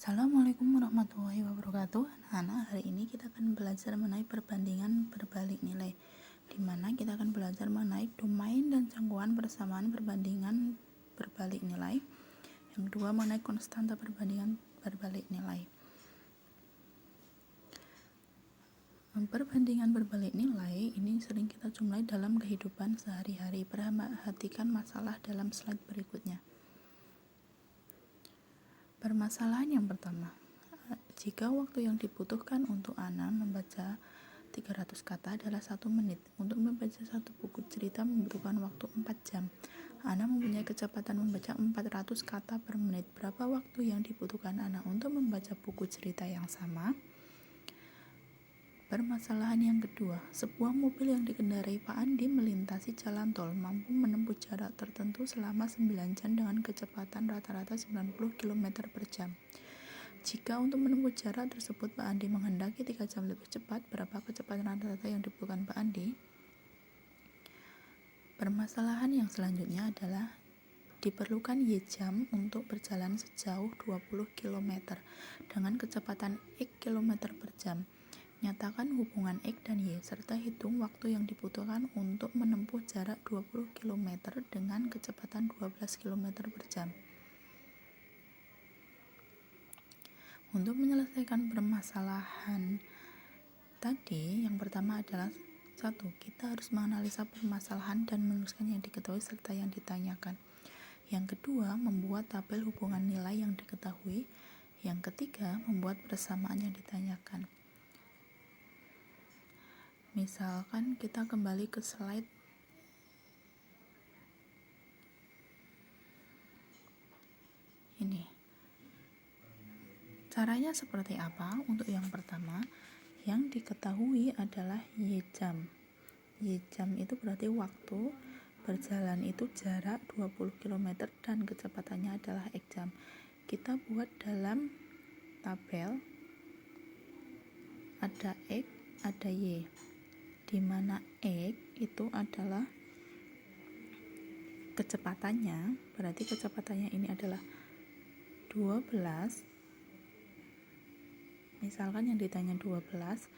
Assalamualaikum warahmatullahi wabarakatuh. Anak-anak, hari ini kita akan belajar mengenai perbandingan berbalik nilai, di mana kita akan belajar mengenai domain dan jangkauan persamaan perbandingan berbalik nilai. Yang kedua, mengenai konstanta perbandingan berbalik nilai. Perbandingan berbalik nilai ini sering kita jumpai dalam kehidupan sehari-hari. Perhatikan masalah dalam slide berikutnya. Permasalahan yang pertama, jika waktu yang dibutuhkan untuk Ana membaca 300 kata adalah 1 menit, untuk membaca satu buku cerita membutuhkan waktu 4 jam. Ana mempunyai kecepatan membaca 400 kata per menit. Berapa waktu yang dibutuhkan Ana untuk membaca buku cerita yang sama? Permasalahan yang kedua, sebuah mobil yang dikendarai Pak Andi melintasi jalan tol mampu menempuh jarak tertentu selama 9 jam dengan kecepatan rata-rata 90 km per jam. Jika untuk menempuh jarak tersebut Pak Andi menghendaki 3 jam lebih cepat, berapa kecepatan rata-rata yang dibutuhkan Pak Andi? Permasalahan yang selanjutnya adalah diperlukan Y jam untuk berjalan sejauh 20 km dengan kecepatan X km per jam. Nyatakan hubungan X dan Y serta hitung waktu yang dibutuhkan untuk menempuh jarak 20 km dengan kecepatan 12 km per jam. Untuk menyelesaikan permasalahan tadi, yang pertama adalah 1. Kita harus menganalisa permasalahan dan menuliskan yang diketahui serta yang ditanyakan. Yang kedua, membuat tabel hubungan nilai yang diketahui. Yang ketiga, membuat persamaan yang ditanyakan. Misalkan kita kembali ke slide ini. Caranya seperti apa? Untuk yang pertama, yang diketahui adalah Y jam. Y jam itu berarti waktu berjalan itu jarak 20 km dan kecepatannya adalah X jam. Kita buat dalam tabel ada X, ada Y, di mana X itu adalah kecepatannya, berarti kecepatannya ini adalah 12, misalkan yang ditanya 12,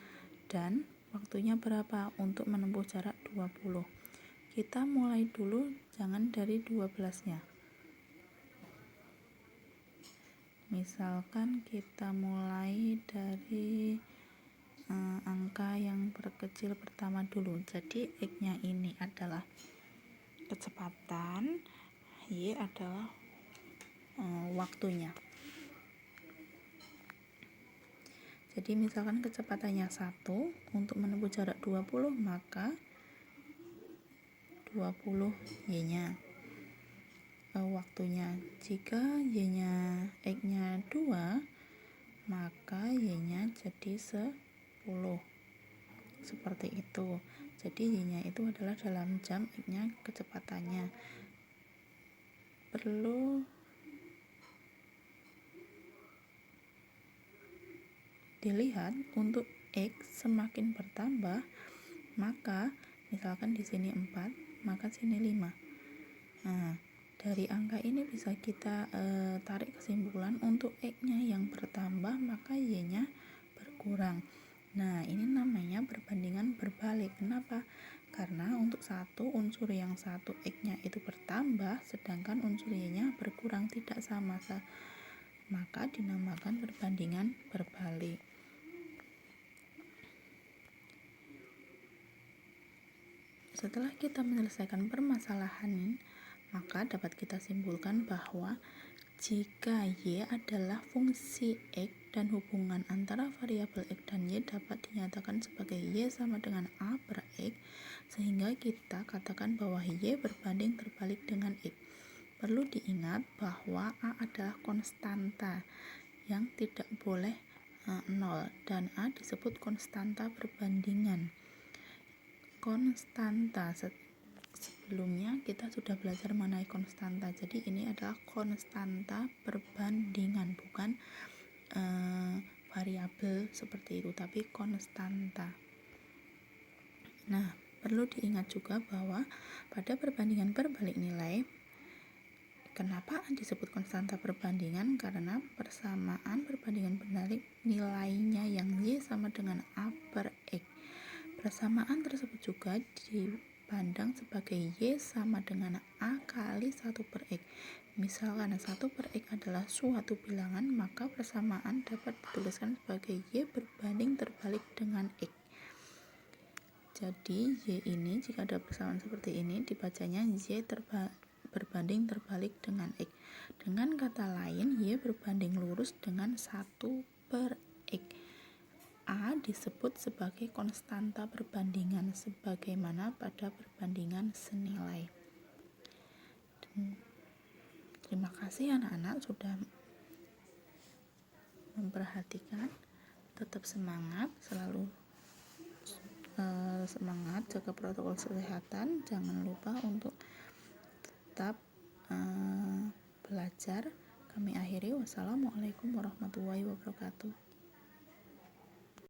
dan waktunya berapa untuk menempuh jarak 20. Kita mulai dulu, jangan dari 12-nya. Misalkan kita mulai dari angka yang terkecil pertama dulu. Jadi X-nya ini adalah kecepatan, Y adalah waktunya. Jadi misalkan kecepatannya 1 untuk menempuh jarak 20, maka 20 Y-nya waktunya. Jika Y-nya X-nya 2, maka Y-nya jadi 10. Seperti itu. Jadi Y-nya itu adalah dalam jam, X-nya kecepatannya. Perlu dilihat untuk X semakin bertambah, maka misalkan di sini 4, maka sini 5. Nah, dari angka ini bisa kita tarik kesimpulan untuk X-nya yang bertambah, maka Y-nya berkurang. Nah, ini namanya perbandingan berbalik. Kenapa? Karena untuk satu unsur yang satu X-nya itu bertambah, sedangkan unsur Y-nya berkurang, tidak sama. Maka dinamakan perbandingan berbalik. Setelah kita menyelesaikan permasalahan, maka dapat kita simpulkan bahwa jika Y adalah fungsi X dan hubungan antara variabel X dan Y dapat dinyatakan sebagai Y sama dengan A per X, sehingga kita katakan bahwa Y berbanding terbalik dengan X. Perlu diingat bahwa A adalah konstanta yang tidak boleh 0, dan A disebut konstanta perbandingan. Konstanta, sebelumnya kita sudah belajar mengenai konstanta. Jadi ini adalah konstanta perbandingan, bukan variabel seperti itu, tapi konstanta. Nah, perlu diingat juga bahwa pada perbandingan berbalik nilai, kenapa disebut konstanta perbandingan? Karena persamaan perbandingan berbalik nilainya yang Y sama dengan A per X. Persamaan tersebut juga dipandang sebagai Y sama dengan A kali 1 per X. Misalkan 1 per X adalah suatu bilangan, maka persamaan dapat dituliskan sebagai Y berbanding terbalik dengan X. Jadi Y ini jika ada persamaan seperti ini dibacanya Y berbanding terbalik dengan X. Dengan kata lain, Y berbanding lurus dengan 1 per X. A disebut sebagai konstanta perbandingan sebagaimana pada perbandingan senilai. Terima kasih anak-anak sudah memperhatikan. Tetap semangat, selalu semangat, jaga protokol kesehatan, jangan lupa untuk tetap belajar. Kami akhiri, wassalamualaikum warahmatullahi wabarakatuh.